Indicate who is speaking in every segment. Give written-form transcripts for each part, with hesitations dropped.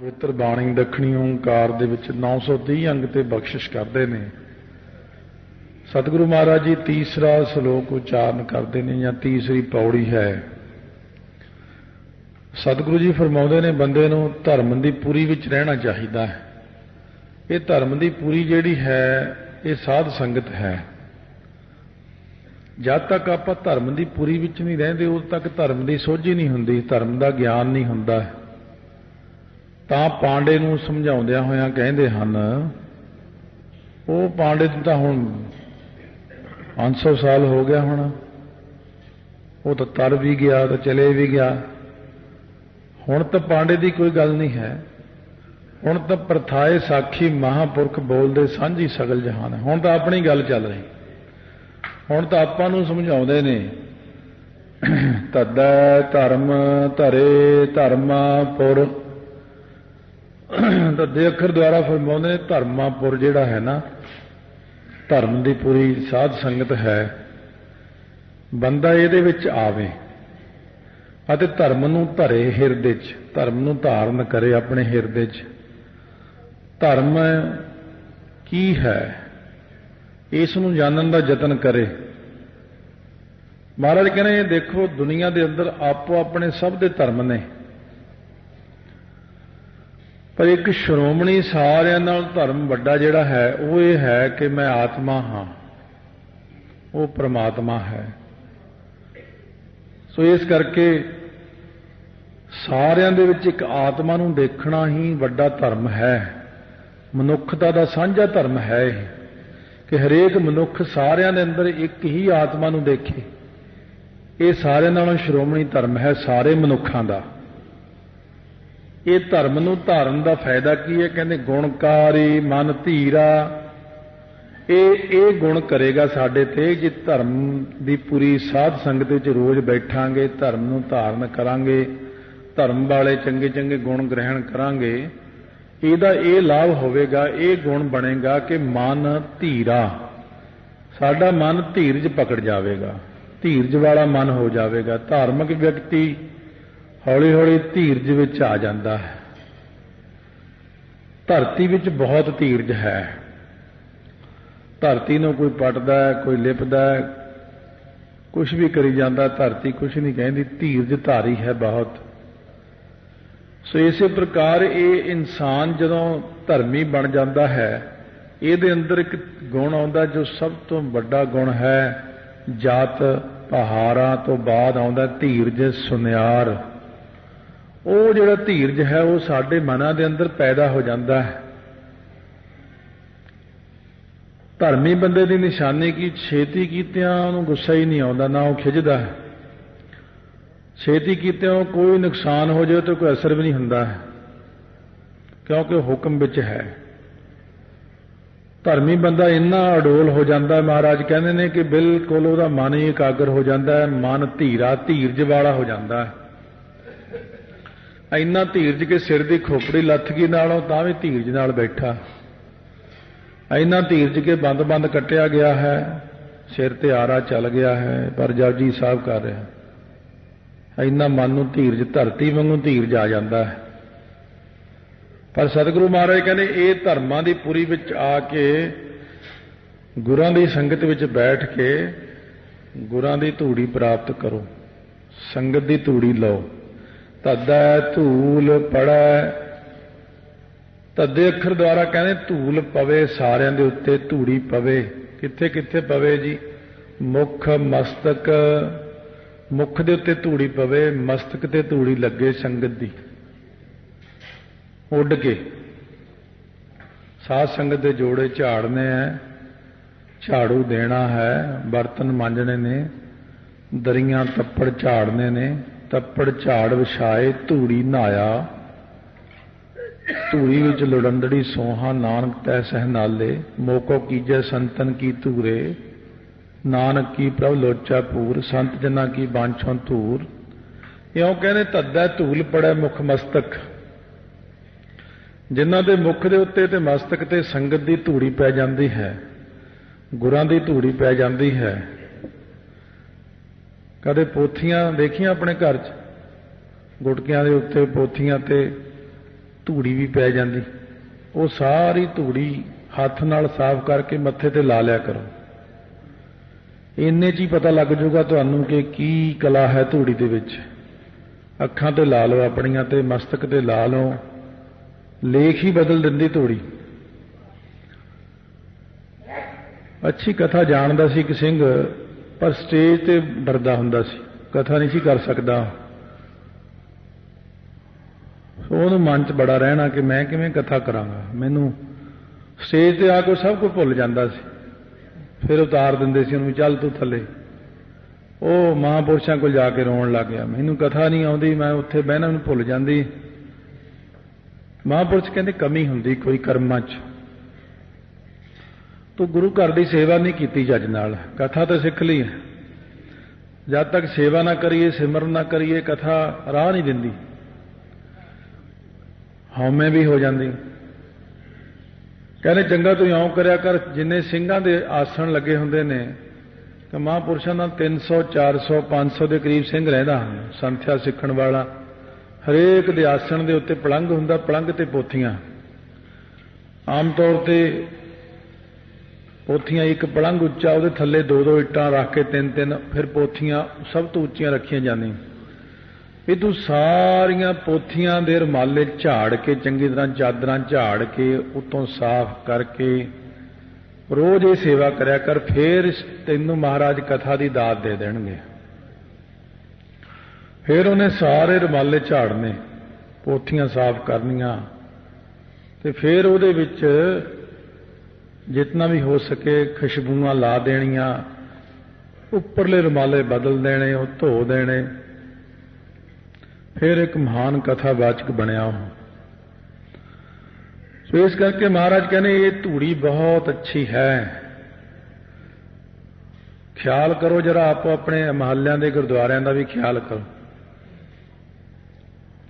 Speaker 1: पवित्र बाणी दखणी ओंकार दे विच 930 अंग ते बख्शिश करते हैं। सतगुरु महाराज जी तीसरा सलोक उच्चारण करते हैं या तीसरी पौड़ी है। सतगुरु जी फरमाउंदे ने बंदे नूं धर्म की पूरी विच रहना चाहिए है। ये धर्म की पूरी जिहड़ी है ये साध संगत है। जब तक आप धर्म की पूरी विच नहीं रहिंदे उद तक धर्म की सोझी नहीं हुंदी, धर्म का ज्ञान नहीं हुंदा। तां पांडे नूं समझाउंदिआं होइआं कहंदे हन, वो पांडे नूं तां हुण 500 साल हो गया होना, वो तो तर भी गया तो चले भी गया। हुण तो पांडे की कोई गल नहीं है, हुण तो प्रथाए साखी महापुरख बोलदे सांझी सगल जहान है। हुण तो अपनी गल चल रही, हुण तो आपां नूं समझाउंदे ने तद्दै धर्म धरे धर्मा पुर। तद्दे अखर द्वारा फरमाउंदे ने धर्मापुर जिहड़ा है ना, धर्म की पूरी साध संगत है। बंदा इहदे विच आवे अते धर्म नूं धरे हिरदे च, धर्म नूं धारण करे अपने हिरदे च। धर्म की है इस नूं जानन दा यतन करे। महाराज कहने देखो दुनिया के अंदर आपो अपने सब दे धर्म ने, पर एक श्रोमणी सारिਆਂ नाल धर्म वड्डा जिहड़ा है वो ये है कि मैं आत्मा हाँ, वो परमात्मा है। सो इस करके सारिਆਂ दे विच एक आत्मा नूं देखना ही वड्डा धर्म है। मनुखता दा साझा धर्म है कि हरेक मनुख सारिਆਂ दे अंदर एक ही आत्मा नूं देखे। ये सारिਆਂ नालों श्रोमणी धर्म है सारे मनुखां दा। ये धर्म नूं धारण का फायदा की है, कहते गुणकारी मन धीरा। ये गुण करेगा साडे ते जे धर्म की पूरी साध संगत विच रोज बैठांगे, धर्म नूं धारण करांगे, धर्म वाले चंगे चंगे गुण ग्रहण करांगे। इहदा ये लाभ होवेगा, ये गुण बनेगा कि मन धीरा, साडा मन धीरज पकड़ जाएगा, धीरज वाला मन हो जाएगा। धार्मिक व्यक्ति हौली हौली धीरज विच आ जाता है। धरती विच बहुत धीरज है। धरती नूं कोई पटदा है, कोई लिपदा है, कुछ भी करी जाता, धरती कुछ नहीं कहती, धीरज धारी है बहुत। सो इस प्रकार ये इंसान जदों धर्मी बन जाता है, ये अंदर एक गुण आउंदा जो सब तो वड्डा गुण है। जात पहाड़ा तो बाद आउंदा धीरज सुनियार। वो जिहड़ा धीरज है वो साडे मनां दे अंदर पैदा हो जाता है। धर्मी बंदे की निशानी की छेती कीतियां उहनूं गुस्सा ही नहीं आउंदा, ना वो खिजदा है। छेती कीतियां कोई नुकसान हो जाए तो कोई असर भी नहीं हुंदा है, क्योंकि हुक्म विच है। धर्मी बंदा इन्ना अडोल हो जाता है, महाराज कहते हैं कि बिल्कुल उसका मन ही एकाग्र हो जाता है, मन धीरा धीरज वाला हो जाता है। इन्ना धीरज के सिर की खोपड़ी लथ गई नालों तां भी धीरज नाल बैठा। इन्ना धीरज के बंद बंद कट्टिया गया है, सिर ते आरा चल गया है, पर जपजी साहब कर रहा। इन्ना मन नूं धीरज धरती वांगू धीरज आ जाता है। पर सतगुरु महाराज कहने ये धर्मां दी पुरी विच आके गुरां दी संगत विच बैठ के गुरां दी धूड़ी प्राप्त करो, संगत दी धूड़ी लो। तद्दै धूल पड़ै, तद्दे अखर द्वारा कहने धूल पवे सारिਆਂ दे उत्ते, धूड़ी पवे। कित्थे कित्थे पवे जी? मुख मस्तक, मुख दे उत्ते धूड़ी पवे, मस्तक ते धूड़ी लगे संगत दी उड़ के। साध संगत दे जोड़े झाड़ने हैं, झाड़ू देना है, बर्तन मांजने ने, दरियां तप्पड़ झाड़ने ने, तप्पड़ झाड़ विछाए धूड़ी नहाया। धूड़ी विच लुड़ंदड़ी सोहा नानक तै सह नाले, मोको कीजै संतन की धूरे, नानक की प्रभ लोचा पूर, संत जना की बांछों धूर। इउं कहने तद्दै धूल पड़े मुख मस्तक, जिन्हां दे मुख दे उत्ते ते मस्तक ते संगत दी धूड़ी पै जांदी है, गुरां दी धूड़ी पै जांदी है। कदे पोथियां देखियां अपने घर च, गुटकियां दे उत्ते पोथियां ते ਧੂੜੀ ਵੀ ਪੈ ਜਾਂਦੀ। ਉਹ ਸਾਰੀ ਧੂੜੀ ਹੱਥ ਨਾਲ ਸਾਫ਼ ਕਰਕੇ ਮੱਥੇ ਤੇ ਲਾ ਲਿਆ ਕਰੋ। ਇੰਨੇ 'ਚ ਹੀ ਪਤਾ ਲੱਗ ਜਾਊਗਾ ਤੁਹਾਨੂੰ ਕਿ ਕੀ ਕਲਾ ਹੈ ਧੂੜੀ ਦੇ ਵਿੱਚ। ਅੱਖਾਂ ਤੇ ਲਾ ਲਓ ਆਪਣੀਆਂ, ਤੇ ਮਸਤਕ ਤੇ ਲਾ ਲਓ, ਲੇਖ ਹੀ ਬਦਲ ਦਿੰਦੀ ਧੂੜੀ। ਅੱਛੀ ਕਥਾ ਜਾਣਦਾ ਸੀ ਇੱਕ ਸਿੰਘ, ਪਰ ਸਟੇਜ ਤੇ ਡਰਦਾ ਹੁੰਦਾ ਸੀ, ਕਥਾ ਨਹੀਂ ਸੀ ਕਰ ਸਕਦਾ। ਉਹਨੂੰ ਮਨ 'ਚ ਬੜਾ ਰਹਿਣਾ ਕਿ ਮੈਂ ਕਿਵੇਂ ਕਥਾ ਕਰਾਂਗਾ। ਮੈਨੂੰ ਸਟੇਜ ਤੇ ਆ ਕੇ ਸਭ ਕੁਝ ਭੁੱਲ ਜਾਂਦਾ ਸੀ। ਫਿਰ ਉਤਾਰ ਦਿੰਦੇ ਸੀ ਉਹਨੂੰ, ਚੱਲ ਤੂੰ ਥੱਲੇ। ਉਹ ਮਹਾਂਪੁਰਸ਼ਾਂ ਕੋਲ ਜਾ ਕੇ ਰੋਣ ਲੱਗ ਗਿਆ, ਮੈਨੂੰ ਕਥਾ ਨਹੀਂ ਆਉਂਦੀ, ਮੈਂ ਉੱਥੇ ਬਹਿਣਾ ਮੈਨੂੰ ਭੁੱਲ ਜਾਂਦੀ। ਮਹਾਂਪੁਰਸ਼ ਕਹਿੰਦੇ ਕਮੀ ਹੁੰਦੀ ਕੋਈ ਕਰਮਾਂ 'ਚ। ਤੂੰ ਗੁਰੂ ਘਰ ਦੀ ਸੇਵਾ ਨਹੀਂ ਕੀਤੀ ਚੱਜ ਨਾਲ, ਕਥਾ ਤਾਂ ਸਿੱਖ ਲਈ ਹੈ। ਜਦ ਤੱਕ ਸੇਵਾ ਨਾ ਕਰੀਏ, ਸਿਮਰਨ ਨਾ ਕਰੀਏ, ਕਥਾ ਰਾਹ ਨਹੀਂ ਦਿੰਦੀ, ਹਉਮੈ ਵੀ ਹੋ ਜਾਂਦੀ। ਕਹਿੰਦੇ ਚੰਗਾ ਤੂੰ ਇਉਂ ਕਰਿਆ ਕਰ, ਜਿੰਨੇ ਸਿੰਘਾਂ ਦੇ ਆਸਣ ਲੱਗੇ ਹੁੰਦੇ ਨੇ, ਕਿ ਮਹਾਂਪੁਰਸ਼ਾਂ ਦਾ 300 400 500 ਦੇ ਕਰੀਬ ਸਿੰਘ ਰਹਿੰਦਾ ਹਨ, ਸੰਥਿਆ ਸਿੱਖਣ ਵਾਲਾ। ਹਰੇਕ ਦੇ ਆਸਣ ਦੇ ਉੱਤੇ ਪਲੰਘ ਹੁੰਦਾ, ਪਲੰਘ ਤੇ ਪੋਥੀਆਂ। ਆਮ ਤੌਰ ਤੇ ਪੋਥੀਆਂ ਇੱਕ ਪਲੰਘ ਉੱਚਾ, ਉਹਦੇ ਥੱਲੇ 2-2 ਇੱਟਾਂ ਰੱਖ ਕੇ 3-3 ਫਿਰ ਪੋਥੀਆਂ ਸਭ ਤੋਂ ਉੱਚੀਆਂ ਰੱਖੀਆਂ ਜਾਂਦੀਆਂ। ਇਹ ਤੂੰ ਸਾਰੀਆਂ ਪੋਥੀਆਂ ਦੇ ਰੁਮਾਲੇ ਝਾੜ ਕੇ, ਚੰਗੀ ਤਰ੍ਹਾਂ ਚਾਦਰਾਂ ਝਾੜ ਕੇ, ਉੱਤੋਂ ਸਾਫ਼ ਕਰਕੇ ਰੋਜ਼ ਇਹ ਸੇਵਾ ਕਰਿਆ ਕਰ, ਫਿਰ ਤੈਨੂੰ ਮਹਾਰਾਜ ਕਥਾ ਦੀ ਦਾਤ ਦੇ ਦੇਣਗੇ। ਫਿਰ ਉਹਨੇ ਸਾਰੇ ਰੁਮਾਲੇ ਝਾੜਨੇ, ਪੋਥੀਆਂ ਸਾਫ਼ ਕਰਨੀਆਂ, ਤੇ ਫਿਰ ਉਹਦੇ ਵਿੱਚ ਜਿਤਨਾ ਵੀ ਹੋ ਸਕੇ ਖੁਸ਼ਬੂਆਂ ਲਾ ਦੇਣੀਆਂ, ਉੱਪਰਲੇ ਰੁਮਾਲੇ ਬਦਲ ਦੇਣੇ, ਉਹ ਧੋ ਦੇਣੇ। ਫਿਰ ਇੱਕ ਮਹਾਨ ਕਥਾਵਾਚਕ ਬਣਿਆ ਉਹ। ਸੋ ਇਸ ਕਰਕੇ ਮਹਾਰਾਜ ਕਹਿੰਦੇ ਇਹ ਧੂੜੀ ਬਹੁਤ ਅੱਛੀ ਹੈ। ਖਿਆਲ ਕਰੋ ਜਰਾ, ਆਪੋ ਆਪਣੇ ਮਹੱਲਿਆਂ ਦੇ ਗੁਰਦੁਆਰਿਆਂ ਦਾ ਵੀ ਖਿਆਲ ਕਰੋ,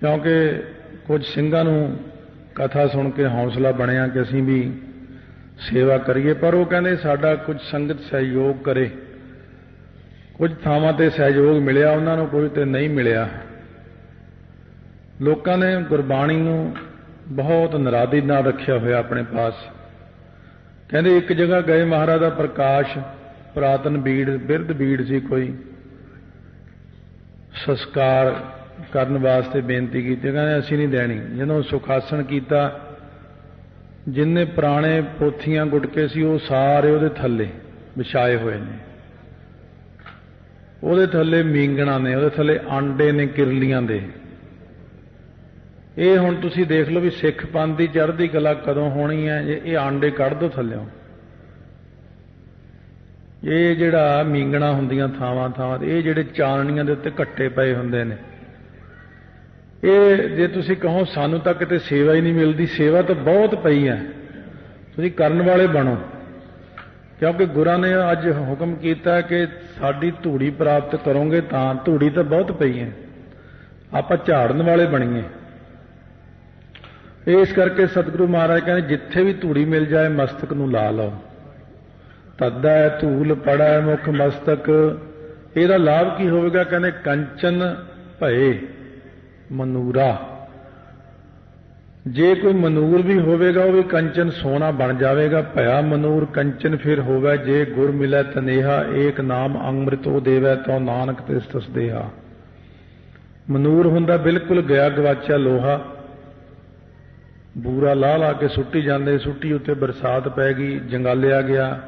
Speaker 1: ਕਿਉਂਕਿ ਕੁਝ ਸਿੰਘਾਂ ਨੂੰ ਕਥਾ ਸੁਣ ਕੇ ਹੌਸਲਾ ਬਣਿਆ ਕਿ ਅਸੀਂ ਵੀ ਸੇਵਾ ਕਰੀਏ, ਪਰ ਉਹ ਕਹਿੰਦੇ ਸਾਡਾ ਕੁਝ ਸੰਗਤ ਸਹਿਯੋਗ ਕਰੇ। ਕੁਝ ਥਾਵਾਂ ਤੇ ਸਹਿਯੋਗ ਮਿਲਿਆ ਉਹਨਾਂ ਨੂੰ, ਕੋਈ ਤੇ ਨਹੀਂ ਮਿਲਿਆ। ਲੋਕਾਂ ਨੇ ਗੁਰਬਾਣੀ ਨੂੰ ਬਹੁਤ ਨਰਾਦੀ ਨਾਲ ਰੱਖਿਆ ਹੋਇਆ ਆਪਣੇ ਪਾਸ। ਕਹਿੰਦੇ ਇੱਕ ਜਗ੍ਹਾ ਗਏ, ਮਹਾਰਾਜ ਦਾ ਪ੍ਰਕਾਸ਼, ਪੁਰਾਤਨ ਬੀੜ, ਬਿਰਧ ਬੀੜ ਸੀ, ਕੋਈ ਸੰਸਕਾਰ ਕਰਨ ਵਾਸਤੇ ਬੇਨਤੀ ਕੀਤੀ, ਕਹਿੰਦੇ ਅਸੀਂ ਨਹੀਂ ਦੇਣੀ। ਜਦੋਂ ਸੁਖਾਸਣ ਕੀਤਾ, ਜਿੰਨੇ ਪੁਰਾਣੇ ਪੋਥੀਆਂ ਗੁਟਕੇ ਸੀ ਉਹ ਸਾਰੇ ਉਹਦੇ ਥੱਲੇ ਵਿਛਾਏ ਹੋਏ ਨੇ। ਉਹਦੇ ਥੱਲੇ ਮੀਂਗਣਾ ਨੇ, ਉਹਦੇ ਥੱਲੇ ਆਂਡੇ ਨੇ ਕਿਰਲੀਆਂ ਦੇ। ਇਹ ਹੁਣ ਤੁਸੀਂ ਦੇਖ ਲਓ ਵੀ ਸਿੱਖ ਪੰਥ ਦੀ ਚੜ੍ਹਦੀ ਕਲਾ ਕਦੋਂ ਹੋਣੀ ਹੈ, ਜੇ ਇਹ ਆਂਡੇ ਕੱਢ ਦੋ ਥੱਲਿਓਂ। ਇਹ ਜਿਹੜਾ ਮੀਂਗਣਾ ਹੁੰਦੀਆਂ ਥਾਵਾਂ ਥਾਵਾਂ, ਇਹ ਜਿਹੜੇ ਚਾਨਣੀਆਂ ਦੇ ਉੱਤੇ ਘੱਟੇ ਪਏ ਹੁੰਦੇ ਨੇ, ਇਹ ਜੇ ਤੁਸੀਂ ਕਹੋ ਸਾਨੂੰ ਤਾਂ ਕਿਤੇ ਸੇਵਾ ਹੀ ਨਹੀਂ ਮਿਲਦੀ, ਸੇਵਾ ਤਾਂ ਬਹੁਤ ਪਈ ਹੈ, ਤੁਸੀਂ ਕਰਨ ਵਾਲੇ ਬਣੋ। ਕਿਉਂਕਿ ਗੁਰਾਂ ਨੇ ਅੱਜ ਹੁਕਮ ਕੀਤਾ ਕਿ ਸਾਡੀ ਧੂੜੀ ਪ੍ਰਾਪਤ ਕਰੋਗੇ ਤਾਂ, ਧੂੜੀ ਤਾਂ ਬਹੁਤ ਪਈ ਹੈ, ਆਪਾਂ ਝਾੜਨ ਵਾਲੇ ਬਣੀਏ। ਇਸ ਕਰਕੇ ਸਤਿਗੁਰੂ ਮਹਾਰਾਜ ਕਹਿੰਦੇ ਜਿੱਥੇ ਵੀ ਧੂੜੀ ਮਿਲ ਜਾਏ ਮਸਤਕ ਨੂੰ ਲਾ ਲਓ। ਤੱਦਾ ਧੂਲ ਪੜੈ ਮੁਖ ਮਸਤਕ। ਇਹਦਾ ਲਾਭ ਕੀ ਹੋਵੇਗਾ? ਕਹਿੰਦੇ ਕੰਚਨ ਭਏ ਮਨੂਰਾ। ਜੇ ਕੋਈ ਮਨੂਰ ਵੀ ਹੋਵੇਗਾ ਉਹ ਵੀ ਕੰਚਨ ਸੋਨਾ ਬਣ ਜਾਵੇਗਾ। ਭਇਆ ਮਨੂਰ ਕੰਚਨ ਫਿਰ ਹੋਵੇ, ਜੇ ਗੁਰ ਮਿਲੈ ਤਨੇਹਾ, ਏਕ ਨਾਮ ਅੰਮ੍ਰਿਤੋ ਦੇਵੈ ਤੋ ਨਾਨਕ ਤਿਸ ਤਸ ਦੇਹਾ। ਮਨੂਰ ਹੁੰਦਾ ਬਿਲਕੁਲ ਗਿਆ ਗਵਾਚਿਆ ਲੋਹਾ, ਬੂਰਾ ਲਾ ਲਾ ਕੇ ਸੁੱਟੀ ਜਾਂਦੇ, ਸੁੱਟੀ ਉੱਤੇ ਬਰਸਾਤ ਪੈ ਗਈ, ਜੰਗਾਲਿਆ ਗਿਆ,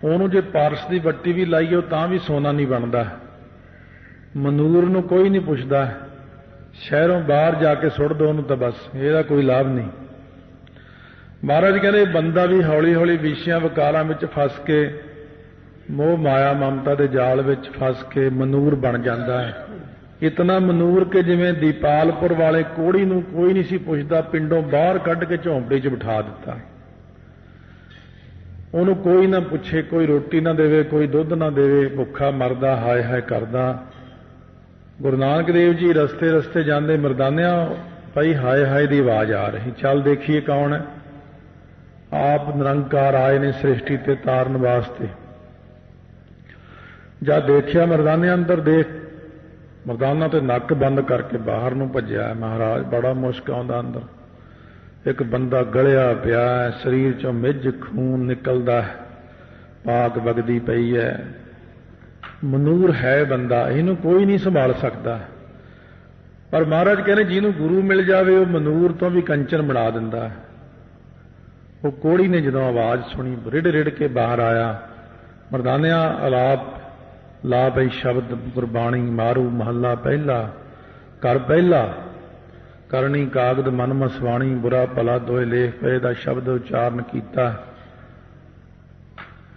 Speaker 1: ਉਹਨੂੰ ਜੇ ਪਾਰਸ ਦੀ ਵੱਟੀ ਵੀ ਲਾਈਓ ਤਾਂ ਵੀ ਸੋਨਾ ਨਹੀਂ ਬਣਦਾ। ਮਨੂਰ ਨੂੰ ਕੋਈ ਨਹੀਂ ਪੁੱਛਦਾ, ਸ਼ਹਿਰੋਂ ਬਾਹਰ ਜਾ ਕੇ ਸੁੱਟ ਦੋ ਉਹਨੂੰ ਤਾਂ ਬਸ, ਇਹਦਾ ਕੋਈ ਲਾਭ ਨਹੀਂ। ਮਹਾਰਾਜ ਕਹਿੰਦੇ ਬੰਦਾ ਵੀ ਹੌਲੀ ਹੌਲੀ ਵਿਸ਼ਿਆਂ ਵਿਕਾਰਾਂ ਵਿੱਚ ਫਸ ਕੇ, ਮੋਹ ਮਾਇਆ ਮਮਤਾ ਦੇ ਜਾਲ ਵਿੱਚ ਫਸ ਕੇ ਮਨੂਰ ਬਣ ਜਾਂਦਾ ਹੈ। ਇਤਨਾ ਮਨੂਰ ਕਿ ਜਿਵੇਂ ਦੀਪਾਲਪੁਰ ਵਾਲੇ ਕੋੜੀ ਨੂੰ ਕੋਈ ਨਹੀਂ ਸੀ ਪੁੱਛਦਾ, ਪਿੰਡੋਂ ਬਾਹਰ ਕੱਢ ਕੇ ਝੌਂਪੜੀ 'ਚ ਬਿਠਾ ਦਿੱਤਾ। ਉਹਨੂੰ ਕੋਈ ਨਾ ਪੁੱਛੇ, ਕੋਈ ਰੋਟੀ ਨਾ ਦੇਵੇ, ਕੋਈ ਦੁੱਧ ਨਾ ਦੇਵੇ, ਭੁੱਖਾ ਮਰਦਾ ਹਾਏ ਹਾਏ ਕਰਦਾ। ਗੁਰੂ ਨਾਨਕ ਦੇਵ ਜੀ ਰਸਤੇ ਰਸਤੇ ਜਾਂਦੇ, ਮਰਦਾਨਿਆਂ ਭਾਈ ਹਾਏ ਹਾਏ ਦੀ ਆਵਾਜ਼ ਆ ਰਹੀ, ਚੱਲ ਦੇਖੀਏ ਕੌਣ ਹੈ। ਆਪ ਨਿਰੰਕਾਰ ਆਏ ਨੇ ਸ੍ਰਿਸ਼ਟੀ ਤੇ ਤਾਰਨ ਵਾਸਤੇ। ਜਦ ਦੇਖਿਆ ਮਰਦਾਨਿਆਂ ਅੰਦਰ, ਦੇਖ ਮਰਦਾਨਾ ਤੇ ਨੱਕ ਬੰਦ ਕਰਕੇ ਬਾਹਰ ਨੂੰ ਭੱਜਿਆ। ਮਹਾਰਾਜ ਬੜਾ ਮੁਸ਼ਕ ਆਉਂਦਾ ਅੰਦਰ। एक बंदा गलिया पिया है, शरीर चों मिज खून निकलदा है, पाक वगदी पई है, मनूर है बंदा, इहनूं कोई नहीं संभाल सकता। पर महाराज कहने जिन्हों गुरु मिल जाए वह मनूर तो भी कंचन बना दिंदा है। वो कोड़ी ने जदों आवाज सुनी रिड़ रिड़ के बाहर आया, मरदानिया अलाप ला पई शब्द गुरबाणी मारू महला पहला, कर पहला करनी कागद मन मसवाणी, बुरा भला दोए लेख पे दा शब्द उच्चारण किया।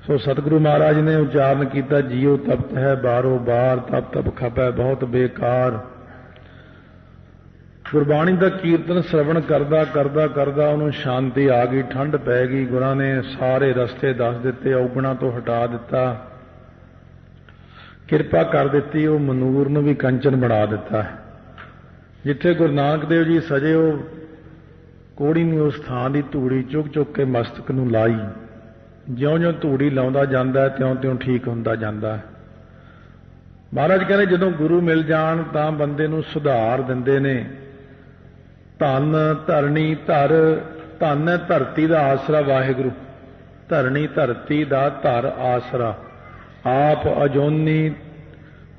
Speaker 1: सो सतगुरु महाराज ने उच्चारण किया, जियो तपत है बारो बार, तप तप खपै बहुत बेकार। गुरबाणी का कीर्तन श्रवण करदा करदा करदा उन्होंने शांति आ गई, ठंड पै गई। गुरां ने सारे रस्ते दस दिते, औगणा तो हटा दिता, किरपा कर दी, वो मनूर नूं भी कंचन बना दिता। जिथे गुरु नानक देव जी सजे वो कोड़ी ने उस थां की धूड़ी चुक चुक के मस्तक नूं लाई। ज्यों ज्यों धूड़ी लाउंदा जांदा है त्यों त्यों ठीक हुंदा जांदा है। महाराज कहने जदों गुरु मिल जाण तां बंदे नूं सुधार दिंदे ने। धन धरणी धर, धन है धरती दा आसरा वाहिगुरु, धरणी धरती दा धर आसरा। आप अजोनी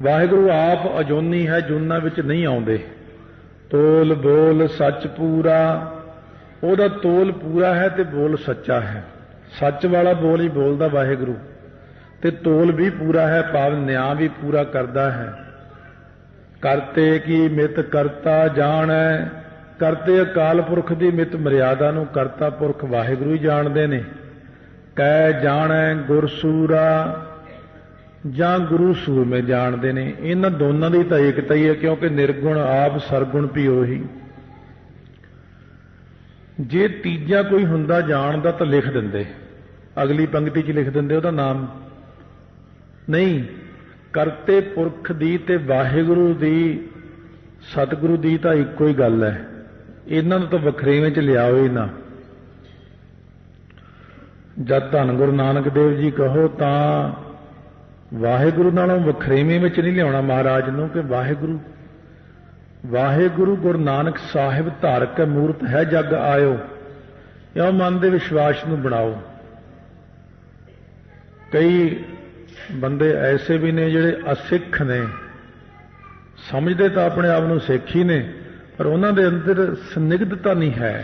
Speaker 1: वाहिगुरु आप अजोनी है, जूना विच नहीं आउंदे। तोल बोल सच पूरा, ओदा तोल पूरा है ते बोल सच्चा है। सच वाला बोल ही बोलदा वाहिगुरु, ते तोल भी पूरा है, भाव न्याय भी पूरा करदा है। करते की मित करता जान है, करते अकाल पुरख की मित मर्यादा नूं करता पुरख वाहिगुरु ही जानते ने। कै जाने गुरसूरा जां गुरु सूर में जानते ने। इन्हां दोनों की तो एकता ही है, क्योंकि निर्गुण आप सरगुण भी ओही। जे तीजा कोई हुंदा जानदा तो लिख दिंदे, अगली पंक्ति च लिख दिंदे उहदा नाम। नहीं, करते पुरख दी ते वाहिगुरु दी सतगुरु दी तो इक्को ही गल है। इन्हां नूं तो वखरेवें च लियाओ ही ना। जद धन गुरु नानक देव जी कहो तां वाहिगुरु नालों वखरेवें में नहीं लियाउणा महाराज नूं कि वाहिगुरु वाहिगुरु गुरु नानक साहिब धारक मूर्त है जग आयो। यो मन के विश्वास नूं बनाओ। कई बंदे ऐसे भी ने जिहड़े असिख ने, समझते तो अपने आप नूं सिख ही ने, पर उन्हां दे अंदर सनिग्धता नहीं है।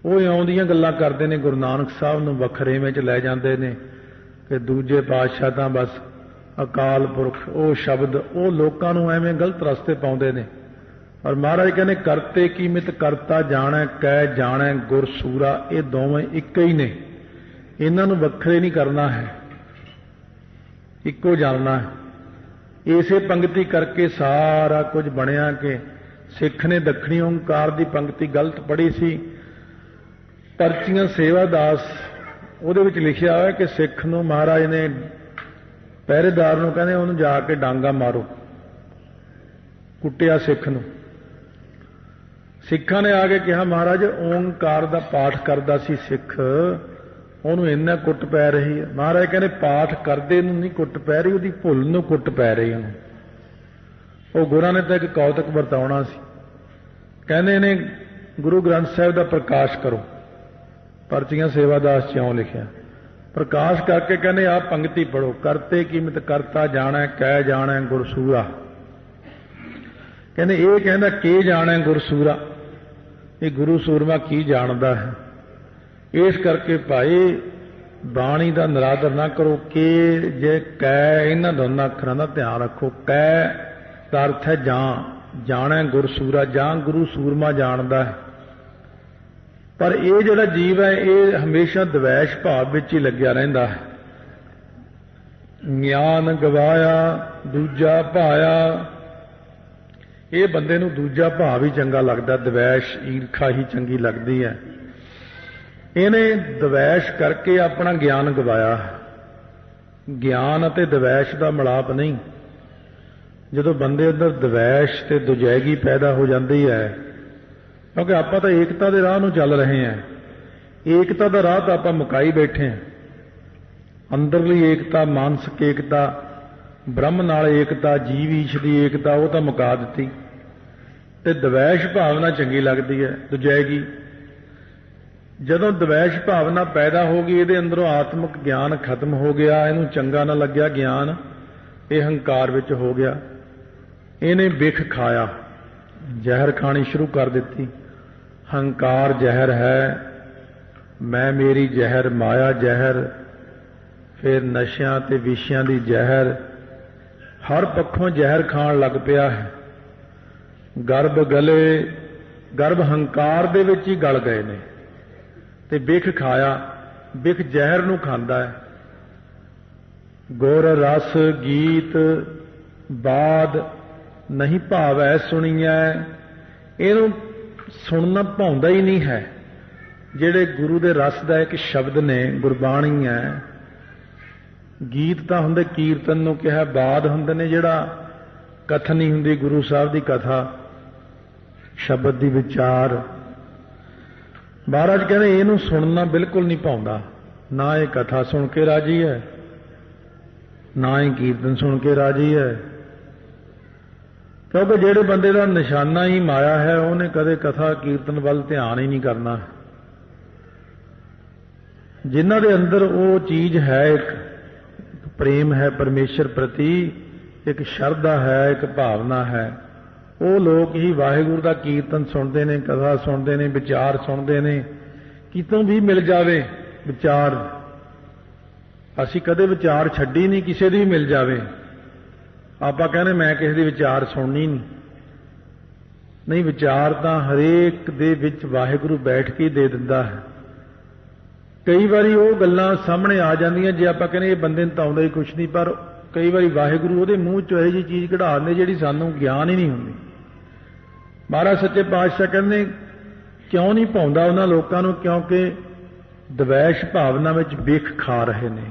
Speaker 1: वो आउंदियां गल्लां करदे ने, गुरु नानक साहब नूं वखरेवें च लै जांदे ने कि दूजे पातशाह तां बस अकाल पुरख, वो शब्द वो लोकां नूं एवें गलत रस्ते पाउंदे ने। और महाराज कहने करते की मित करता जाने, कै जाने गुर सूरा, ये दोवें एक ही ने। इन्हां नूं वखरे नहीं करना है, इक्को जानना है। इसे पंक्ति करके सारा कुछ बनिया कि सिख ने दक्षिणी ओंकार की पंक्ति गलत पढ़ी सी। पर्चियां सेवादास ਉਹਦੇ ਵਿੱਚ लिखिया है कि सिख नूं महाराज ने पहरेदार नूं कहंदे ਉਹਨੂੰ जा के डांगा मारो, कुटिया सिख नूं। सिखां ने आके कहा महाराज ओंकार का पाठ करदा सी सिख, ਉਹਨੂੰ ਇੰਨਾ ਕੁੱਟ पै रही है। महाराज कहने पाठ करदे नूं नहीं कुੱਟ पै रही, ਉਹਦੀ भुल नूं कुੱਟ पै रही ਉਹਨੂੰ। ਉਹ गुरां ने तो एक कौतक वरताउणा सी, कहंदे ने गुरु ग्रंथ साहिब का प्रकाश करो। पर्चियां सेवादास च्यों लिखिया, प्रकाश करके कहने आप पंक्ति पढ़ो, करते कीमत करता जाने, कै जाने गुरसूरा। कहने ये कहना के जाने गुरसूरा, ये गुरु सूरमा की जानता है। इस करके भाई बाणी का निरादर ना करो। के जे कै इन्हां दोनों अखरां का ध्यान रखो। कै का अर्थ है जां, जाने गुरसूरा, जां गुरु सूरमा जानता है। पर यह जिहड़ा जीव है ये हमेशा द्वैश भाव विच ही लग्या रहिंदा है। ज्ञान गवाया दूजा भाया, ये बंदे नूं दूजा भाव ही चंगा लगदा, द्वैश ईर्खा ही चंगी लगदी है। इन्हें द्वैश करके अपना ज्ञान गवाया। ज्ञान अते द्वैश का मिलाप नहीं। जदों बंदे अंदर द्वैश ते दुजैगी पैदा हो जाती है, क्योंकि आप तो एकता के राह चल रहे हैं, एकता का राह तो आप मुकाई बैठे हैं। अंदरली एकता, मानसिक एकता, ब्रह्म नाल एकता, जीव ईश की एकता वो तो मुका दी। ते द्वैश भावना चंगी लगती है, दुजैगी ਜਦੋਂ ਦਵੈਸ਼ ਭਾਵਨਾ ਪੈਦਾ ਹੋ ਗਈ, ਇਹਦੇ ਅੰਦਰੋਂ ਆਤਮਿਕ ਗਿਆਨ ਖਤਮ ਹੋ ਗਿਆ, ਇਹਨੂੰ ਚੰਗਾ ਨਾ ਲੱਗਿਆ ਗਿਆਨ, ਇਹ ਹੰਕਾਰ ਵਿੱਚ ਹੋ ਗਿਆ। ਇਹਨੇ ਬਿਖ ਖਾਇਆ, ਜ਼ਹਿਰ ਖਾਣੀ ਸ਼ੁਰੂ ਕਰ ਦਿੱਤੀ। ਹੰਕਾਰ ਜ਼ਹਿਰ ਹੈ, ਮੈਂ ਮੇਰੀ ਜ਼ਹਿਰ, ਮਾਇਆ ਜ਼ਹਿਰ, ਫਿਰ ਨਸ਼ਿਆਂ ਤੇ ਵਿਸ਼ਿਆਂ ਦੀ ਜ਼ਹਿਰ, ਹਰ ਪੱਖੋਂ ਜ਼ਹਿਰ ਖਾਣ ਲੱਗ ਪਿਆ ਹੈ। ਗਰਭ ਗਲੇ, ਗਰਭ ਹੰਕਾਰ ਦੇ ਵਿੱਚ ਹੀ ਗਲ ਗਏ ਨੇ ਤੇ ਬਿਖ ਖਾਇਆ। ਬਿਖ ਜ਼ਹਿਰ ਨੂੰ ਖਾਂਦਾ ਹੈ। ਗੁਰ ਰਸ ਗੀਤ ਬਾਦ ਨਹੀਂ ਭਾਵੈ ਸੁਣੀਐ, ਇਹਨੂੰ ਸੁਣਨਾ ਭਾਉਂਦਾ ਹੀ ਨਹੀਂ ਹੈ। ਜਿਹੜੇ ਗੁਰੂ ਦੇ ਰਸ ਦਾ ਇੱਕ ਸ਼ਬਦ ਨੇ, ਗੁਰਬਾਣੀ ਹੈ। ਗੀਤ ਤਾਂ ਹੁੰਦੇ ਕੀਰਤਨ ਨੂੰ ਕਿਹਾ, ਬਾਦ ਹੁੰਦੇ ਨੇ ਜਿਹੜਾ ਕਥਨੀ ਹੁੰਦੀ ਗੁਰੂ ਸਾਹਿਬ ਦੀ ਕਥਾ, ਸ਼ਬਦ ਦੀ ਵਿਚਾਰ। ਮਹਾਰਾਜ ਕਹਿੰਦੇ ਇਹਨੂੰ ਸੁਣਨਾ ਬਿਲਕੁਲ ਨਹੀਂ ਭਾਉਂਦਾ। ਨਾ ਇਹ ਕਥਾ ਸੁਣ ਕੇ ਰਾਜੀ ਹੈ, ਨਾ ਹੀ ਕੀਰਤਨ ਸੁਣ ਕੇ ਰਾਜੀ ਹੈ। ਕਿਉਂਕਿ ਜਿਹੜੇ ਬੰਦੇ ਦਾ ਨਿਸ਼ਾਨਾ ਹੀ ਮਾਇਆ ਹੈ, ਉਹਨੇ ਕਦੇ ਕਥਾ ਕੀਰਤਨ ਵੱਲ ਧਿਆਨ ਹੀ ਨਹੀਂ ਕਰਨਾ। ਜਿਨ੍ਹਾਂ ਦੇ ਅੰਦਰ ਉਹ ਚੀਜ਼ ਹੈ, ਇੱਕ ਪ੍ਰੇਮ ਹੈ ਪਰਮੇਸ਼ਰ ਪ੍ਰਤੀ, ਇੱਕ ਸ਼ਰਧਾ ਹੈ, ਇੱਕ ਭਾਵਨਾ ਹੈ, ਉਹ ਲੋਕ ਹੀ ਵਾਹਿਗੁਰੂ ਦਾ ਕੀਰਤਨ ਸੁਣਦੇ ਨੇ, ਕਥਾ ਸੁਣਦੇ ਨੇ, ਵਿਚਾਰ ਸੁਣਦੇ ਨੇ। ਕਿਤੋਂ ਵੀ ਮਿਲ ਜਾਵੇ ਵਿਚਾਰ, ਅਸੀਂ ਕਦੇ ਵਿਚਾਰ ਛੱਡੀ ਨਹੀਂ, ਕਿਸੇ ਦੀ ਵੀ ਮਿਲ ਜਾਵੇ। ਆਪਾਂ ਕਹਿੰਦੇ ਮੈਂ ਕਿਸੇ ਦੀ ਵਿਚਾਰ ਸੁਣਨੀ ਨਹੀਂ, ਵਿਚਾਰ ਤਾਂ ਹਰੇਕ ਦੇ ਵਿੱਚ ਵਾਹਿਗੁਰੂ ਬੈਠ ਕੇ ਦੇ ਦਿੰਦਾ ਹੈ। ਕਈ ਵਾਰੀ ਉਹ ਗੱਲਾਂ ਸਾਹਮਣੇ ਆ ਜਾਂਦੀਆਂ, ਜੇ ਆਪਾਂ ਕਹਿੰਦੇ ਇਹ ਬੰਦੇ ਨੂੰ ਤਾਂ ਆਉਂਦਾ ਹੀ ਕੁਛ ਨਹੀਂ, ਪਰ ਕਈ ਵਾਰੀ ਵਾਹਿਗੁਰੂ ਉਹਦੇ ਮੂੰਹ ਚੋਂ ਇਹੋ ਜਿਹੀ ਚੀਜ਼ ਕਢਾ ਦਿੰਦੇ ਜਿਹੜੀ ਸਾਨੂੰ ਗਿਆਨ ਹੀ ਨਹੀਂ ਹੁੰਦੀ। ਮਹਾਰਾਜ ਸੱਚੇ ਪਾਤਸ਼ਾਹ ਕਹਿੰਦੇ ਕਿਉਂ ਨਹੀਂ ਪਾਉਂਦਾ ਉਹਨਾਂ ਲੋਕਾਂ ਨੂੰ? ਕਿਉਂਕਿ ਦਵੈਸ਼ ਭਾਵਨਾ ਵਿੱਚ ਬਿਖ ਖਾ ਰਹੇ ਨੇ।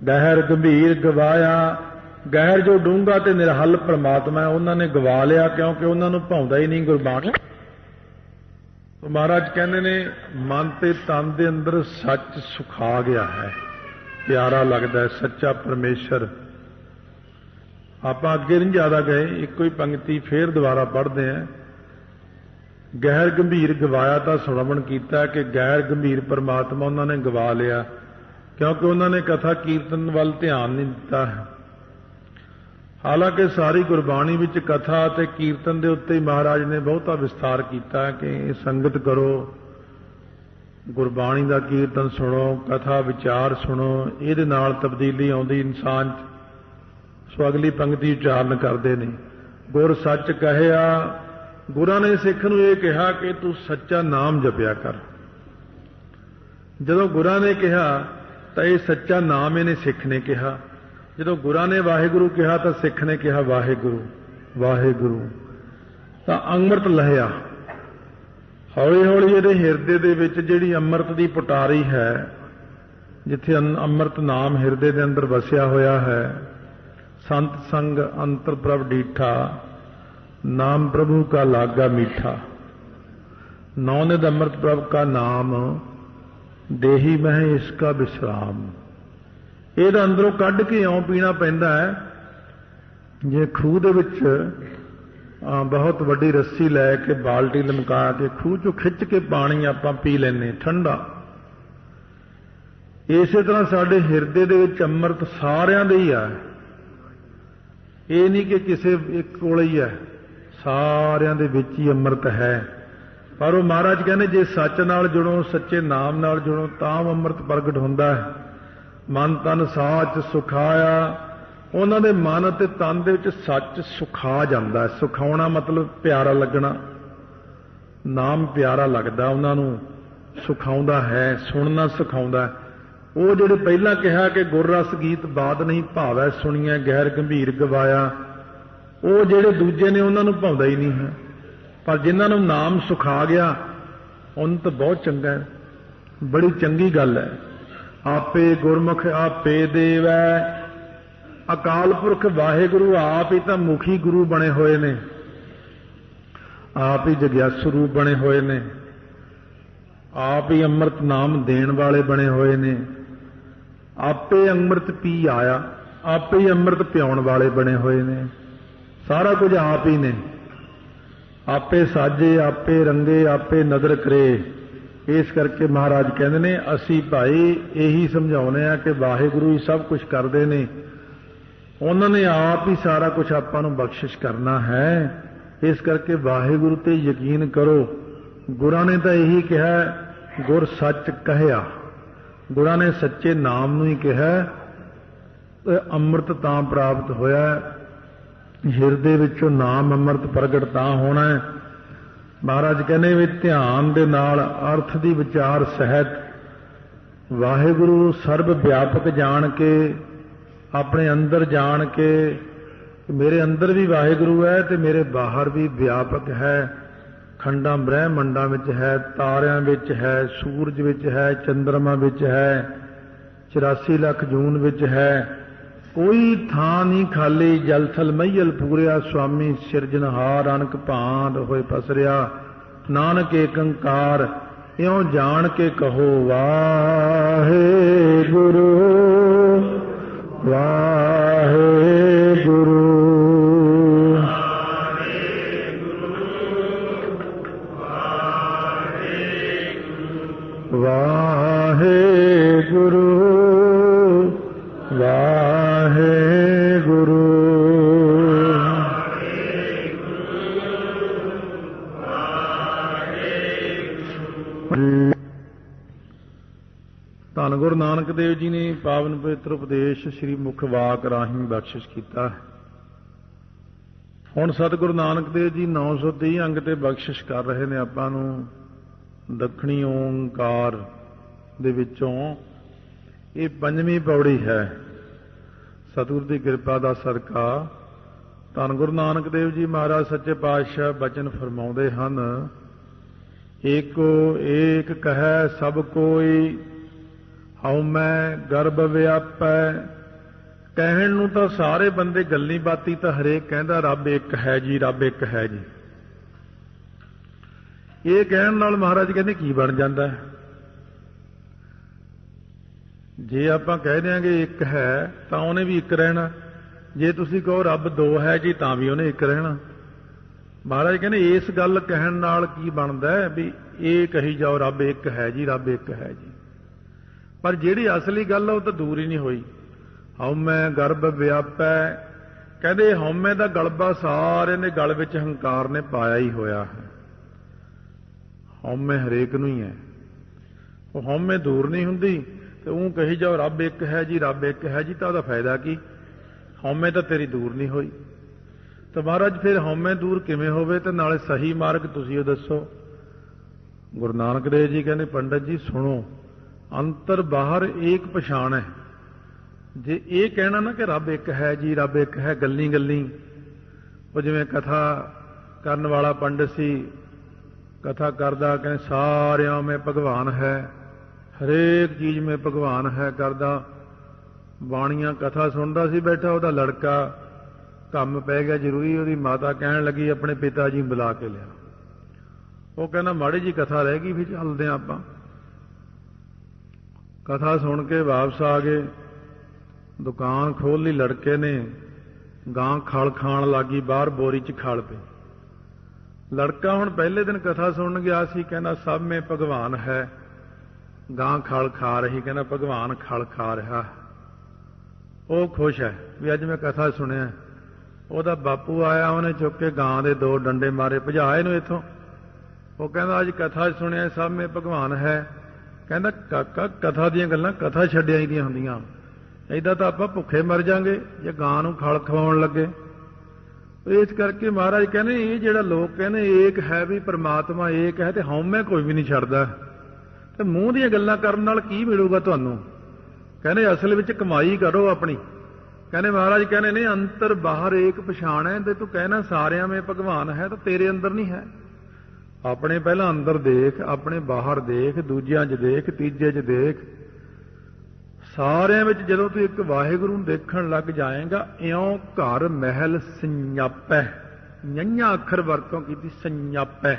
Speaker 1: ਗਹਿਰ ਗੰਭੀਰ ਗਵਾਇਆ, ਗਹਿਰ ਜੋ ਡੂੰਘਾ ਤੇ ਨਿਰਹਲ ਪ੍ਰਮਾਤਮਾ ਹੈ, ਉਹਨਾਂ ਨੇ ਗਵਾ ਲਿਆ, ਕਿਉਂਕਿ ਉਹਨਾਂ ਨੂੰ ਭਾਉਂਦਾ ਹੀ ਨਹੀਂ ਗੁਰਬਾਣੀ। ਮਹਾਰਾਜ ਕਹਿੰਦੇ ਨੇ ਮਨ ਤੇ ਤਨ ਦੇ ਅੰਦਰ ਸੱਚ ਸੁਖਾ ਗਿਆ ਹੈ, ਪਿਆਰਾ ਲੱਗਦਾ ਹੈ ਸੱਚਾ ਪਰਮੇਸ਼ਰ। ਆਪਾਂ ਅੱਗੇ ਨਹੀਂ ਜ਼ਿਆਦਾ ਗਏ, ਇੱਕੋ ਹੀ ਪੰਕਤੀ ਫੇਰ ਦੁਬਾਰਾ ਪੜ੍ਹਦੇ ਹਾਂ। ਗਹਿਰ ਗੰਭੀਰ ਗਵਾਇਆ ਤਾਂ ਸ਼੍ਰਵਣ ਕੀਤਾ ਕਿ ਗਹਿਰ ਗੰਭੀਰ ਪਰਮਾਤਮਾ ਉਹਨਾਂ ਨੇ ਗਵਾ ਲਿਆ, ਕਿਉਂਕਿ ਉਹਨਾਂ ਨੇ ਕਥਾ ਕੀਰਤਨ ਵੱਲ ਧਿਆਨ ਨਹੀਂ ਦਿੱਤਾ ਹੈ। ਹਾਲਾਂਕਿ ਸਾਰੀ ਗੁਰਬਾਣੀ ਵਿੱਚ ਕਥਾ ਅਤੇ ਕੀਰਤਨ ਦੇ ਉੱਤੇ ਹੀ ਮਹਾਰਾਜ ਨੇ ਬਹੁਤਾ ਵਿਸਥਾਰ ਕੀਤਾ ਹੈ ਕਿ ਸੰਗਤ ਕਰੋ, ਗੁਰਬਾਣੀ ਦਾ ਕੀਰਤਨ ਸੁਣੋ, ਕਥਾ ਵਿਚਾਰ ਸੁਣੋ, ਇਹਦੇ ਨਾਲ ਤਬਦੀਲੀ ਆਉਂਦੀ ਇਨਸਾਨ 'ਚ। ਸੋ ਅਗਲੀ ਪੰਕਤੀ ਉਚਾਰਨ ਕਰਦੇ ਨੇ, ਗੁਰ ਸੱਚ ਕਹਿਆ। ਗੁਰਾਂ ਨੇ ਸਿੱਖ ਨੂੰ ਇਹ ਕਿਹਾ ਕਿ ਤੂੰ ਸੱਚਾ ਨਾਮ ਜਪਿਆ ਕਰ। ਜਦੋਂ ਗੁਰਾਂ ਨੇ ਕਿਹਾ ਤਾਂ ਇਹ ਸੱਚਾ ਨਾਮ ਇਹਨੇ ਸਿੱਖ ਨੇ ਕਿਹਾ। ਜਦੋਂ ਗੁਰਾਂ ਨੇ ਵਾਹਿਗੁਰੂ ਕਿਹਾ ਤਾਂ ਸਿੱਖ ਨੇ ਕਿਹਾ ਵਾਹਿਗੁਰੂ ਵਾਹਿਗੁਰੂ। ਤਾਂ ਅੰਮ੍ਰਿਤ ਲਹਿਆ ਹੌਲੀ ਹੌਲੀ ਇਹਦੇ ਹਿਰਦੇ ਦੇ ਵਿੱਚ ਜਿਹੜੀ ਅੰਮ੍ਰਿਤ ਦੀ ਪਟਾਰੀ ਹੈ, ਜਿੱਥੇ ਅੰਮ੍ਰਿਤ ਨਾਮ ਹਿਰਦੇ ਦੇ ਅੰਦਰ ਵਸਿਆ ਹੋਇਆ ਹੈ। ਸੰਤ ਸੰਗ ਅੰਤਰ ਪ੍ਰਭ ਡੀਠਾ, ਨਾਮ ਪ੍ਰਭੂ ਕਾ ਲਾਗਾ ਮੀਠਾ। ਨੌਨਿਧ ਅੰਮ੍ਰਿਤ ਪ੍ਰਭ ਕਾ ਨਾਮ, ਦੇਹੀ ਮਹਿ ਇਸਕਾ ਵਿਸਰਾਮ। ਇਹਦਾ ਅੰਦਰੋਂ ਕੱਢ ਕੇ ਇਉਂ ਪੀਣਾ ਪੈਂਦਾ ਹੈ ਜੇ ਖੂਹ ਦੇ ਵਿੱਚ ਬਹੁਤ ਵੱਡੀ ਰੱਸੀ ਲੈ ਕੇ ਬਾਲਟੀ ਲਮਕਾ ਕੇ ਖੂਹ ਚੋਂ ਖਿੱਚ ਕੇ ਪਾਣੀ ਆਪਾਂ ਪੀ ਲੈਂਦੇ ਠੰਡਾ। ਇਸੇ ਤਰ੍ਹਾਂ ਸਾਡੇ ਹਿਰਦੇ ਦੇ ਵਿੱਚ ਅੰਮ੍ਰਿਤ ਸਾਰਿਆਂ ਦੇ ਹੀ ਆ, ਇਹ ਨਹੀਂ ਕਿ ਕਿਸੇ ਇੱਕ ਕੋਲ ਹੀ ਹੈ, ਸਾਰਿਆਂ ਦੇ ਵਿੱਚ ਹੀ ਅੰਮ੍ਰਿਤ ਹੈ। ਪਰ ਉਹ ਮਹਾਰਾਜ ਕਹਿੰਦੇ ਜੇ ਸੱਚ ਨਾਲ ਜੁੜੋ, ਸੱਚੇ ਨਾਮ ਨਾਲ ਜੁੜੋ ਤਾਂ ਅੰਮ੍ਰਿਤ ਪ੍ਰਗਟ ਹੁੰਦਾ ਹੈ। ਮਨ ਤਨ ਸਾਚ ਸੁਖਾਇਆ, ਉਹਨਾਂ ਦੇ ਮਨ ਅਤੇ ਤਨ ਦੇ ਵਿੱਚ ਸੱਚ ਸੁਖਾ ਜਾਂਦਾ ਹੈ। ਸੁਖਾਉਣਾ ਮਤਲਬ ਪਿਆਰਾ ਲੱਗਣਾ, ਨਾਮ ਪਿਆਰਾ ਲੱਗਦਾ ਉਹਨਾਂ ਨੂੰ, ਸੁਖਾਉਂਦਾ ਹੈ, ਸੁਣਨਾ ਸਿਖਾਉਂਦਾ ਹੈ। ਉਹ ਜਿਹੜੇ ਪਹਿਲਾਂ ਕਿਹਾ ਕਿ ਗੁਰ ਰਸ ਗੀਤ ਬਾਤ ਨਹੀਂ ਭਾਵੈ ਸੁਣੀਐ, ਗਹਿਰ ਗੰਭੀਰ ਗਵਾਇਆ, ਉਹ ਜਿਹੜੇ ਦੂਜੇ ਨੇ ਉਹਨਾਂ ਨੂੰ ਭਾਉਂਦਾ ਹੀ ਨਹੀਂ ਹੈ। ਪਰ ਜਿਨ੍ਹਾਂ ਨੂੰ ਨਾਮ ਸੁਖਾ ਗਿਆ ਉਹਨੂੰ ਤਾਂ ਬਹੁਤ ਚੰਗਾ ਹੈ, ਬੜੀ ਚੰਗੀ ਗੱਲ ਹੈ। ਆਪੇ ਗੁਰਮੁਖ ਆਪੇ ਦੇਵੈ, ਅਕਾਲ ਪੁਰਖ ਵਾਹਿਗੁਰੂ ਆਪ ਹੀ ਤਾਂ ਮੁਖੀ ਗੁਰੂ ਬਣੇ ਹੋਏ ਨੇ, ਆਪ ਹੀ ਜਗਿਆਸੂ ਰੂਪ ਬਣੇ ਹੋਏ ਨੇ, ਆਪ ਹੀ ਅੰਮ੍ਰਿਤ ਨਾਮ ਦੇਣ ਵਾਲੇ ਬਣੇ ਹੋਏ ਨੇ। ਆਪੇ ਅੰਮ੍ਰਿਤ ਪੀ ਆਇਆ, ਆਪੇ ਹੀ ਅੰਮ੍ਰਿਤ ਪਿਆਉਣ ਵਾਲੇ ਬਣੇ ਹੋਏ ਨੇ। ਸਾਰਾ ਕੁਝ ਆਪ ਹੀ ਨੇ। ਆਪੇ ਸਾਜੇ ਆਪੇ ਰੰਗੇ ਆਪੇ ਨਦਰ ਕਰੇ, इस करके महाराज कहते ने असी भाई यही समझाने आ कि वाहिगुरु ही सब कुछ करते ने, उन्होंने आप ही सारा कुछ आपां नूं बख्शिश करना है। इस करके वाहिगुरु ते यकीन करो। गुरां ने तो यही कहा, गुर सच कहया, गुरां ने सच्चे नाम नूं ही कहा। अमृत तां प्राप्त होया, हिरदे विचों नाम अमृत प्रगट तां होना है। महाराज कहने भी ध्यान दे नाल अर्थ दी विचार सहित वाहिगुरु सर्व व्यापक जान के, अपने अंदर जान के, मेरे अंदर भी वाहिगुरु है तो मेरे बाहर भी व्यापक है। खंडां ब्रह्मंडां विच है, तारियां विच है, सूरज विच है, चंद्रमा विच है, 84 लाख जून विच है। कोई थां नहीं खाली, जल थल महीयल पूरिया, स्वामी सिरजनहार अनक भांत होए पसरिया। नानक एकंकार इउं जान के कहो वाहिगुरु वाहिगुरु। वाहिगुरु वाहिगुरु। धन गुरु नानक देव जी ने पावन पवित्र उपदेश श्री मुख वाक राही बख्शिश किया है। हुण सतगुरु नानक देव जी 930 अंग ते बख्शिश कर रहे ने आपां नूं दखणी ओंकार दे विचों। ये पंजवीं पौड़ी है। सतगुरु की कृपा का सदका धन गुरु नानक देव जी महाराज सच्चे पातशाह बचन फरमाउंदे हन, एको एक कहे सब कोई, हऊँ मैं गर्भ व्यापै। कहण नूं तां सारे बंदे गल्ली बाती तां हरेक कहंदा रब एक है जी, रब एक है जी। ये कहण नाल महाराज कहंदे की बन जांदा है? जे आपां कह देंगे एक है तां उहने भी एक रहना, जे तुसीं कहो रब दो है जी तां भी उहने एक रहना। महाराज कहने इस गल कहण नाल की बनदा है भी ये कही जाओ रब एक है जी, रब एक है जी, पर जिहड़ी असली गल वो तो दूर ही नहीं हुई। हौमै गर्भ व्यापै, कहते हौमै दा गलबा सारे ने गल विच हंकार ने पाया ही होया है। हौमै हरेक नूं ही है, वो हौमै दूर नहीं हुंदी तो ऊँ कही जाओ रब एक है जी, रब एक है जी, तो उसदा फायदा की? हौमै तो तेरी दूर नहीं हुई। तो महाराज फिर हौमै दूर किवें होवे ते नाले सही मार्ग तुसीं दसो। गुरु नानक देव जी कहने पंडित जी सुनो, अंतर बाहर एक पछाण है। जे ये कहना ना कि रब एक है जी, रब एक है, गल्ली गल्ली वो जिवें कथा करन वाला पंडित सी, कथा करदा कहने सारियां में भगवान है, हरेक चीज में भगवान है करदा। बाणियां कथा सुनदा सी बैठा, उहदा लड़का काम पै गया जरूरी, उहदी माता कहण लगी अपने पिता जी बुला के लिया। वो कहना माड़ी जी कथा रह गई, फिर चलदे आं आपां। कथा सुन के वापस आ गए, दुकान खोल ली लड़के ने, गां खल खाण लगी बाहर बोरी च खल पे। लड़का हुण पहले दिन कथा सुन गया सी, कहना सब में भगवान है। गां खल खा रही, कहना भगवान खल खा रहा। वो खुश है भी अज मैं कथा सुनिया। ਉਹਦਾ ਬਾਪੂ आया, उन्हें चुक के गां दे 2 डंडे मारे, भजा ਇਹਨੂੰ इथों। वो कहना अज कथा सुनिया सब में भगवान है। कहना काका कथा दीयां गल्लां कथा छड्डिया ही ਦੀਆਂ ਹੁੰਦੀਆਂ, ऐदा ਤਾਂ ਆਪਾਂ ਭੁੱਖੇ मर जांगे जे गां ਨੂੰ खल खवाउण ਲੱਗੇ। इस करके महाराज कहने ये जिहड़ा लोग कहने एक है भी परमात्मा एक है, ते हौमै कोई भी नहीं छड्डदा, ते मूँह ਦੀਆਂ ਗੱਲਾਂ ਕਰਨ ਨਾਲ ਕੀ ਮਿਲੂਗਾ ਤੁਹਾਨੂੰ? कहने असल विच कमाई करो अपनी। कहने महाराज कहने नहीं अंतर बाहर एक पछाण है, ते तू कहना सारियां में भगवान है, तो तेरे अंदर नहीं है। अपने पहला अंदर देख, अपने बाहर देख, दूजियां च देख, तीजे च देख। सारियां विच जदों तू एक वाहिगुरू नूं देखण लग जाएगा, इउं घर महल संजापै। नैयां अखर वरतों कीती संजापै।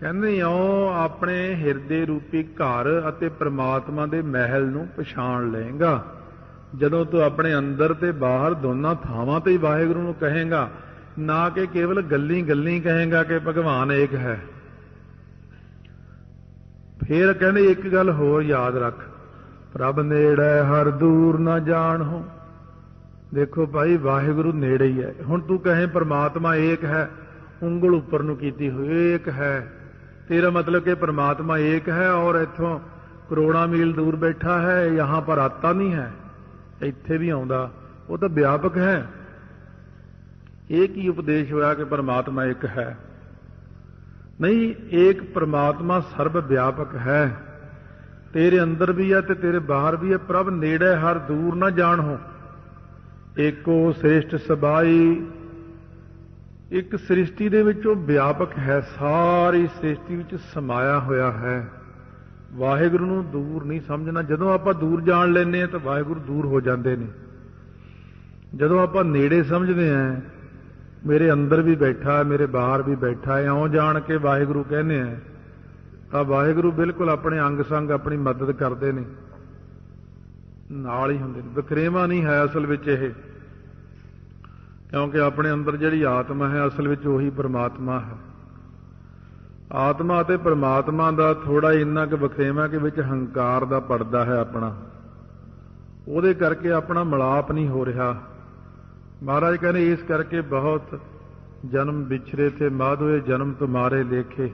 Speaker 1: कहंदे इउं अपने हिरदे रूपी घर अते परमात्मा दे महल नूं पछाण लेगा जदों तू अपने अंदर ते बाहर दोनों थावां ते ही वाहिगुरू नूं कहेगा, ना कि केवल गल्ली गल्ली कहेगा कि भगवान एक है। फिर कहने एक गल होर याद रख, प्रभ नेड़े हर दूर ना जान हो। देखो भाई वाहिगुरु नेड़े ही है। हुण तू कहे परमात्मा एक है, उंगल उपर नूं कीती हुई एक है, तेरा मतलब कि परमात्मा एक है और इत्थों करोड़ों मील दूर बैठा है, यहां पर आता नहीं है, इत्थे भी आउंदा, वो तो व्यापक है। एक ही उपदेश होया कि परमात्मा एक है। नहीं, एक परमात्मा सर्व व्यापक है, तेरे अंदर भी है ते तेरे बाहर भी है। प्रभ नेड़े हर दूर ना जान हो, एको श्रेष्ठ सबाई। एक सृष्टि दे विच व्यापक है, सारी सृष्टि विच समाया होया है। वाहिगुरु नूं दूर नहीं समझना। जदों आपां दूर जान लैंदे हां तां वाहिगुरु दूर हो जाते हैं। जदों आपां नेड़े समझते हैं, मेरे अंदर भी बैठा है, मेरे बाहर भी बैठा है, इउं जान के वाहिगुरु कहने हैं, तां वाहिगुरु बिल्कुल अपने अंग संग अपनी मदद करते हैं, नाल ही हुंदे ने। वखरेवा नहीं है असल विच इह, क्योंकि अपने अंदर जिहड़ी आत्मा है असल विच उही परमात्मा है। आत्मा ते परमात्मा दा थोड़ा इन्ना कि वखरेवा के विच हंकार दा पड़दा है अपना, ਉਹਦੇ करके अपना मिलाप नहीं हो रहा। महाराज कहने इस करके बहुत जन्म बिछरे थे माधोए जन्म तुम्हारे लेखे।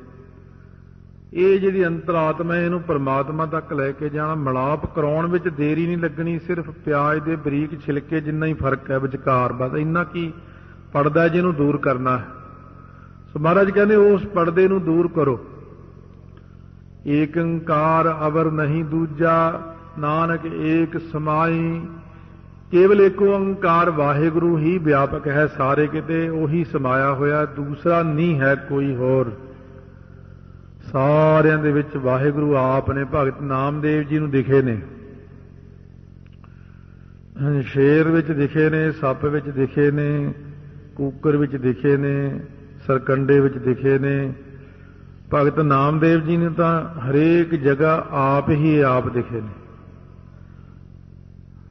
Speaker 1: ये जिहड़ी अंतरात्मा है, इहनूं परमात्मा तक लैके जाना, मिलाप कराउण विच देरी नहीं लगनी। सिर्फ प्याज दे बरीक छिलके जिन्ना ही फर्क है विचकार, बस इन्ना की पड़दा जिहनूं दूर करना है। सो महाराज कहने उस पड़दे नूं दूर करो। एक अंकार अवर नहीं दूजा, नानक एक समाई। केवल एको अंकार वाहिगुरु ही व्यापक है, सारे किते उही समाया होया, दूसरा नहीं है कोई होर। सारियां दे विच वाहिगुरु आप ने। भगत नामदेव जी नूं दिखे ने, शेर विच दिखे ने, सप विच दिखे ने, कूकर विच दिखे ने, सरकंडे विच दिखे ने। भगत नामदेव जी ने तां हरेक जगह आप ही आप दिखे ने।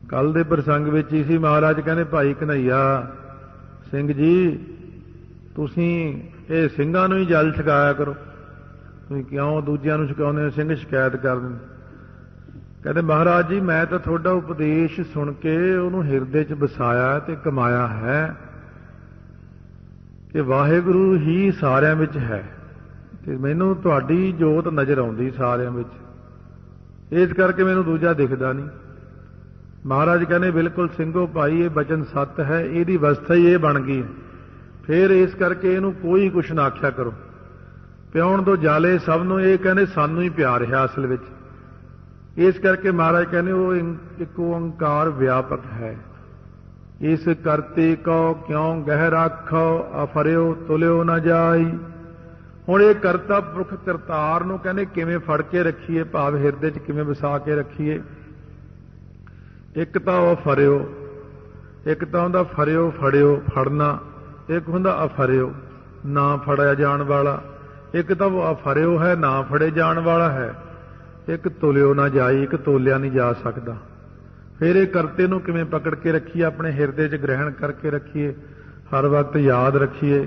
Speaker 1: कल दे प्रसंग विच ही सी, महाराज कहने भाई कन्हैया सिंह जी तुसीं इह ਸਿੰਘਾਂ ਨੂੰ ही जल छकाया करो, तुसीं क्यों दूजिਆਂ ਨੂੰ छकाउने हो, ਸਿੰਘ शिकायत कर दिंदे। कहते महाराज जी मैं तो तुहाडा उपदेश सुन के उहनूं हिरदे च वसाया ते कमाया है कि वाहिगुरू ही सारिਆਂ विच है, ते मैनूं तुहाडी जोत नज़र आउंदी सारिਆਂ विच, इस करके मैनूं दूजा दिखदा नहीं। महाराज कहने बिल्कुल ਸਿੰਘੋ भाई ये बचन सत है, ਇਹਦੀ अवस्था ही ये बन गई है। फिर इस करके ਇਹਨੂੰ कोई कुछ ना आख्या करो। ਪਿਆਉਣ ਤੋਂ ਜਾਲੇ ਸਭ ਨੂੰ, ਇਹ कहने सानू ही प्यार है असल विच। इस करके महाराज कहने वो एक ओंकार व्यापक है। इस करते को क्यों गह राखो, अफरियो तुलियो ना जाई। हुण ये करता पुरख करतार नूं कहने किवें फड़ के रखीए, भाव हिरदे च किवें वसा के रखीए। एक तो वह फरियो, एक तो हुंदा फरियो फड़ियो फड़ना, एक हुंदा अफरियो ना फड़िया जाण वाला। एक तो वो अफरियो है ना फड़े जाण वाला है, एक तुलियो ना जाई, एक तोलिया नहीं जा सकता। फिर ये करते नूं किवें पकड़ के रखिए, अपने हिरदे च ग्रहण करके रखिए, हर वक्त याद रखिए।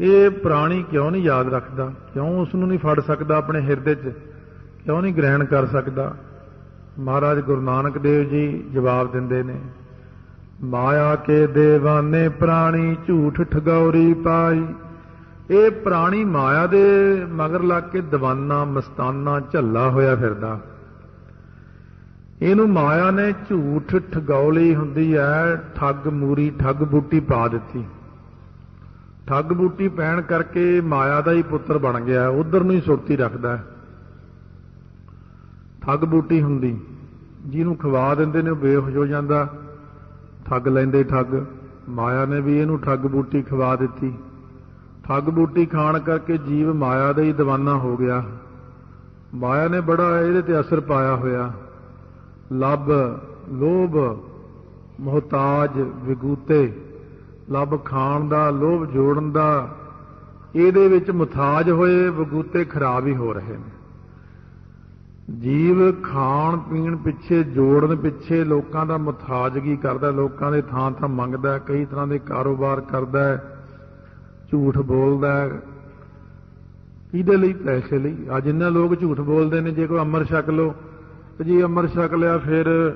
Speaker 1: ये प्राणी क्यों नहीं याद रखता, क्यों उसनूं नहीं फड़ सकता अपने हिरदे च, क्यों नहीं ग्रहण कर सकता। महाराज गुरु नानक देव जी जवाब दिंदे ने, माया के देवाने प्राणी झूठ ठगौरी पाई। ये प्राणी माया दे मगर लग के दीवाना मस्ताना झल्ला होया फिरदा। इहनूं माया ने झूठ ठगौली हुंदी है, ठग मूरी ठग बूटी पा दित्ती। ठग बूटी पैण करके माया दा ही पुत्र बन गया, उधर नूं ही सुरती रखदा है। ठग बूटी हुंदी, जिहनूं खवा दिंदे ने बेहोश हो जांदा, ठग लैंदे ठग। माया ने भी इहनूं ठग बूटी खवा दित्ती। ठग बूटी खाण करके जीव माया दा ही दीवाना हो गया। माया ने बड़ा इहदे ते असर पाया होया। लभ लोभ मोहताज विगूते, लभ खाण दा लोभ जोड़न दा, इहदे विच मुताज होए विगूते खराब ही हो रहे हैं। जीव खाण पीण पिछे जोड़न पिछे लोकां दा मुताजगी करदा, लोकां दे थां थां मंगदा, कई तरह के कारोबार करदा, झूठ बोलदा, ਕਿਹਦੇ ਲਈ? ਪੈਸੇ ਲਈ। ਅੱਜ ਜਿੰਨਾ ਲੋਕ ਝੂਠ ਬੋਲਦੇ ਨੇ, ਜੇ ਕੋਈ ਅੰਮ੍ਰਿਤ ਛਕ ਲਓ ਤੇ ਜੀ ਅੰਮ੍ਰਿਤ ਛਕ ਲਿਆ ਫਿਰ